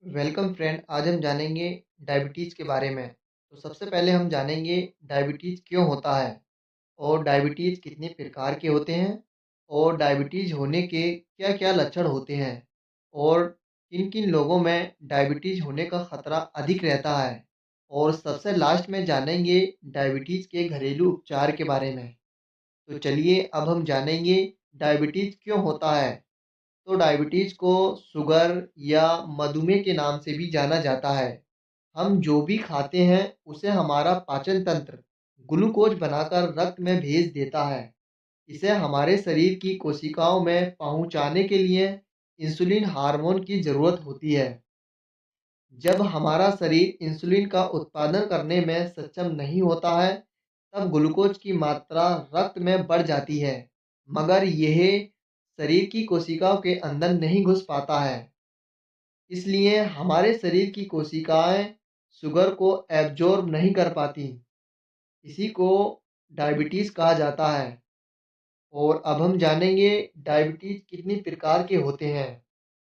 Welcome friend. आज हम जानेंगे डायबिटीज़ के बारे में। तो सबसे पहले हम जानेंगे डायबिटीज़ क्यों होता है और डायबिटीज़ कितने प्रकार के होते हैं और डायबिटीज़ होने के क्या-क्या लक्षण होते हैं और किन-किन लोगों में डायबिटीज़ होने का ख़तरा अधिक रहता है। और सबसे लास्ट में जानेंगे डायबिटीज़ के घरेलू उपचार के बारे में। तो चलिए अब हम जानेंगे डायबिटीज़ क्यों होता है। तो डायबिटीज़ को शुगर या मधुमेह के नाम से भी जाना जाता है। हम जो भी खाते हैं उसे हमारा पाचन तंत्र ग्लूकोज बनाकर रक्त में भेज देता है। इसे हमारे शरीर की कोशिकाओं में पहुंचाने के लिए इंसुलिन हार्मोन की ज़रूरत होती है। जब हमारा शरीर इंसुलिन का उत्पादन करने में सक्षम नहीं होता है, तब ग्लूकोज की मात्रा रक्त में बढ़ जाती है, मगर यह शरीर की कोशिकाओं के अंदर नहीं घुस पाता है। इसलिए हमारे शरीर की कोशिकाएं शुगर को एब्जॉर्ब नहीं कर पाती। इसी को डायबिटीज़ कहा जाता है। और अब हम जानेंगे डायबिटीज़ कितनी प्रकार के होते हैं।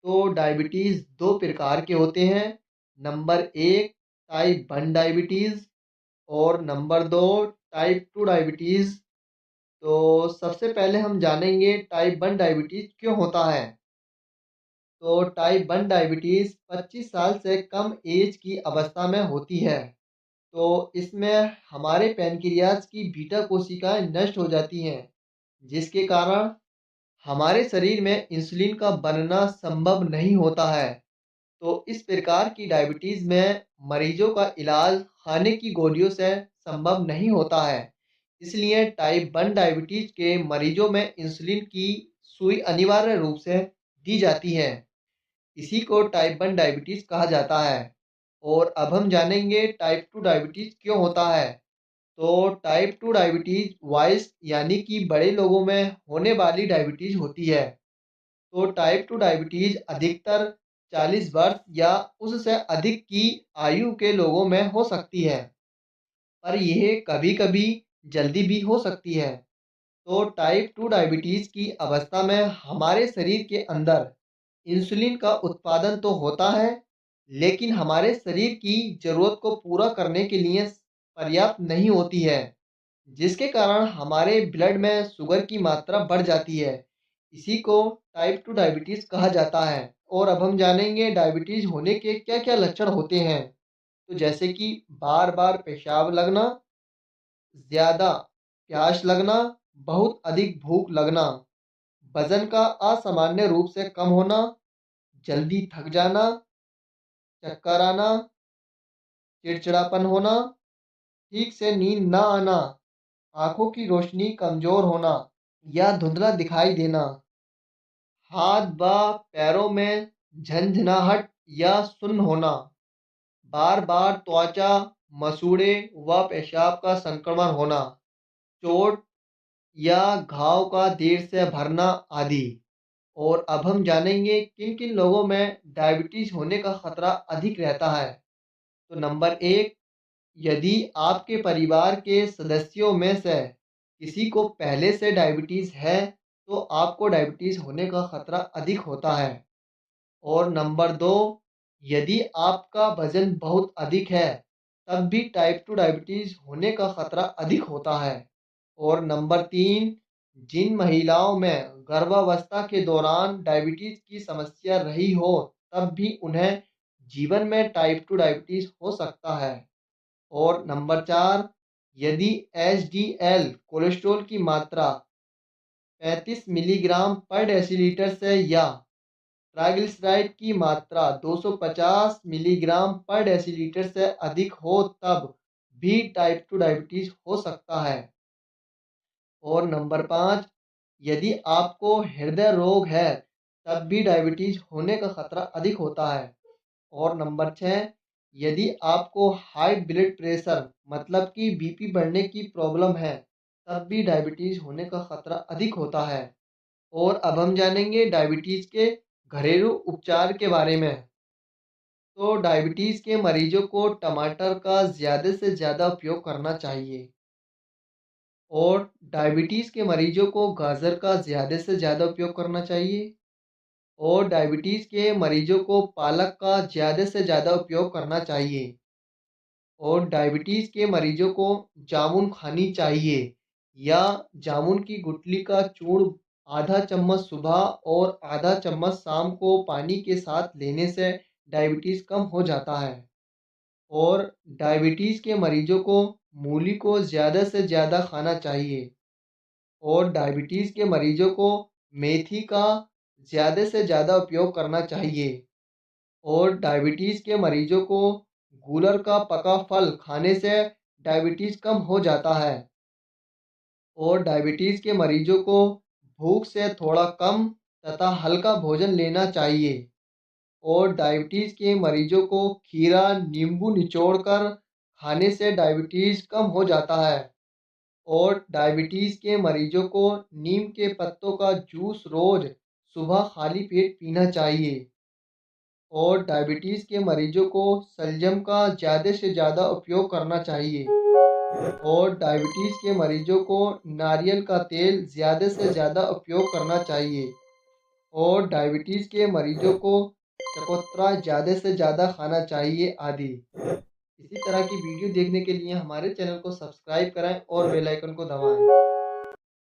तो डायबिटीज़ 2 प्रकार के होते हैं। नंबर 1 टाइप 1 डायबिटीज़ और नंबर 2 टाइप 2 डायबिटीज़। तो सबसे पहले हम जानेंगे टाइप 1 डायबिटीज़ क्यों होता है। तो टाइप 1 डायबिटीज़ 25 साल से कम एज की अवस्था में होती है। तो इसमें हमारे पैनक्रियाज की बीटा कोशिकाएं नष्ट हो जाती हैं, जिसके कारण हमारे शरीर में इंसुलिन का बनना संभव नहीं होता है। तो इस प्रकार की डायबिटीज़ में मरीजों का इलाज खाने की गोलियों से संभव नहीं होता है। इसलिए टाइप 1 डायबिटीज़ के मरीजों में इंसुलिन की सुई अनिवार्य रूप से दी जाती है। इसी को टाइप 1 डायबिटीज़ कहा जाता है। और अब हम जानेंगे टाइप 2 डायबिटीज़ क्यों होता है। तो टाइप 2 डायबिटीज़ वयस्क यानी कि बड़े लोगों में होने वाली डायबिटीज़ होती है। तो टाइप 2 डायबिटीज़ अधिकतर 40 वर्ष या उससे अधिक की आयु के लोगों में हो सकती है, पर यह कभी-कभी जल्दी भी हो सकती है। तो टाइप 2 डायबिटीज़ की अवस्था में हमारे शरीर के अंदर इंसुलिन का उत्पादन तो होता है, लेकिन हमारे शरीर की ज़रूरत को पूरा करने के लिए पर्याप्त नहीं होती है, जिसके कारण हमारे ब्लड में शुगर की मात्रा बढ़ जाती है। इसी को टाइप 2 डायबिटीज़ कहा जाता है। और अब हम जानेंगे डायबिटीज़ होने के क्या-क्या लक्षण होते हैं। तो जैसे कि बार-बार पेशाब लगना, ज़्यादा प्यास लगना, बहुत अधिक भूख लगना, वज़न का असामान्य रूप से कम होना, जल्दी थक जाना, चक्कर आना, चिड़चिड़ापन होना, ठीक से नींद न आना, आँखों की रोशनी कमज़ोर होना या धुंधला दिखाई देना, हाथ व पैरों में झंझनाहट या सुन्न होना, बार-बार त्वचा, मसूड़े व पेशाब का संक्रमण होना, चोट या घाव का देर से भरना आदि। और अब हम जानेंगे किन-किन लोगों में डायबिटीज़ होने का खतरा अधिक रहता है। तो नंबर 1, यदि आपके परिवार के सदस्यों में से किसी को पहले से डायबिटीज़ है, तो आपको डायबिटीज़ होने का खतरा अधिक होता है। और नंबर 2, यदि आपका वज़न बहुत अधिक है, तब भी टाइप 2 डायबिटीज़ होने का खतरा अधिक होता है। और नंबर 3, जिन महिलाओं में गर्भावस्था के दौरान डायबिटीज़ की समस्या रही हो, तब भी उन्हें जीवन में टाइप 2 डायबिटीज़ हो सकता है। और नंबर 4, यदि एचडीएल कोलेस्ट्रॉल की मात्रा 35 मिलीग्राम पर डेसीलीटर से या ट्राइग्लिसराइड की मात्रा 250 मिलीग्राम पर डेसीलीटर से अधिक हो, तब भी टाइप 2 डायबिटीज़ हो सकता है। और नंबर 5, यदि आपको हृदय रोग है, तब भी डायबिटीज़ होने का खतरा अधिक होता है। और नंबर 6, यदि आपको हाई ब्लड प्रेशर मतलब कि बीपी बढ़ने की प्रॉब्लम है, तब भी डायबिटीज़ होने का खतरा अधिक होता है। और अब हम जानेंगे डायबिटीज़ के घरेलू उपचार के बारे में। तो डायबिटीज़ के मरीजों को टमाटर का ज़्यादा से ज़्यादा उपयोग करना चाहिए। और डायबिटीज़ के मरीजों को गाजर का ज़्यादा से ज़्यादा उपयोग करना चाहिए। और डायबिटीज़ के मरीजों को पालक का ज़्यादा से ज़्यादा उपयोग करना चाहिए। और डायबिटीज़ के मरीजों को जामुन खानी चाहिए या जामुन की गुठली का चूर्ण आधा चम्मच सुबह और आधा चम्मच शाम को पानी के साथ लेने से डायबिटीज़ कम हो जाता है। और डायबिटीज़ के मरीजों को मूली को ज़्यादा से ज़्यादा खाना चाहिए। और डायबिटीज़ के मरीजों को मेथी का ज़्यादा से ज़्यादा उपयोग करना चाहिए। और डायबिटीज़ के मरीजों को गूलर का पका फल खाने से डायबिटीज़ कम हो जाता है। और डायबिटीज़ के मरीजों को भूख से थोड़ा कम तथा हल्का भोजन लेना चाहिए। और डायबिटीज़ के मरीजों को खीरा, नींबू निचोड़कर खाने से डायबिटीज़ कम हो जाता है। और डायबिटीज़ के मरीजों को नीम के पत्तों का जूस रोज़ सुबह खाली पेट पीना चाहिए। और डायबिटीज़ के मरीजों को शलजम का ज़्यादा से ज़्यादा उपयोग करना चाहिए। और डायबिटीज़ के मरीजों को नारियल का तेल ज़्यादा से ज़्यादा उपयोग करना चाहिए। और डायबिटीज़ के मरीजों को चकोतरा ज़्यादा से ज़्यादा खाना चाहिए आदि। इसी तरह की वीडियो देखने के लिए हमारे चैनल को सब्सक्राइब करें और बेल आइकन को दबाएँ।